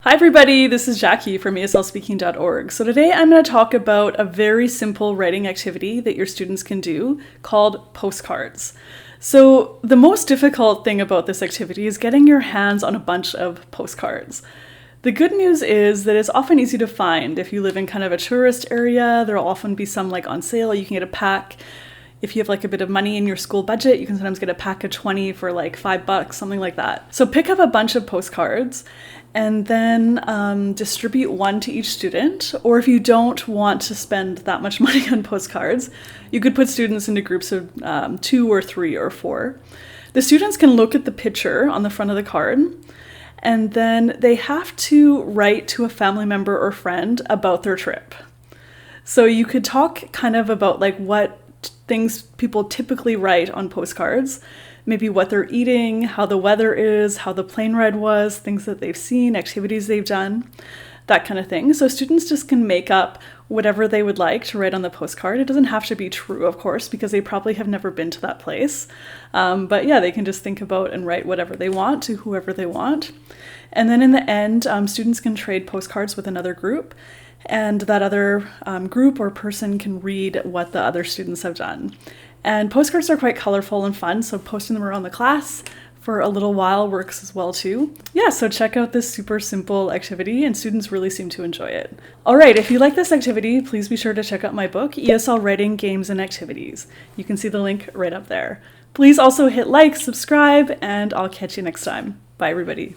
Hi everybody, this is Jackie from ESLspeaking.org. So today I'm going to talk about a very simple writing activity that your students can do called Postcards. So the most difficult thing about this activity is getting your hands on a bunch of postcards. The good news is that it's often easy to find. If you live in kind of a tourist area, there'll often be some on sale. You can get a pack. If you have a bit of money in your school budget, you can sometimes get a pack of 20 for $5, something like that. So pick up a bunch of postcards and then distribute one to each student. Or if you don't want to spend that much money on postcards, you could put students into groups of 2 or 3 or 4. The students can look at the picture on the front of the card, and then they have to write to a family member or friend about their trip. So you could talk kind of about what things people typically write on postcards, maybe what they're eating, how the weather is, how the plane ride was, things that they've seen, activities they've done, that kind of thing. So students just can make up whatever they would like to write on the postcard. It doesn't have to be true, of course, because they probably have never been to that place. But yeah, they can just think about and write whatever they want to whoever they want. And then in the end, students can trade postcards with another group, and that other group or person can read what the other students have done. And postcards are quite colorful and fun, so posting them around the class for a little while works as well too. Yeah, so check out this super simple activity, and students really seem to enjoy it. All right, if you like this activity, please be sure to check out my book, ESL Writing, Games, and Activities. You can see the link right up there. Please also hit like, subscribe, and I'll catch you next time. Bye, everybody.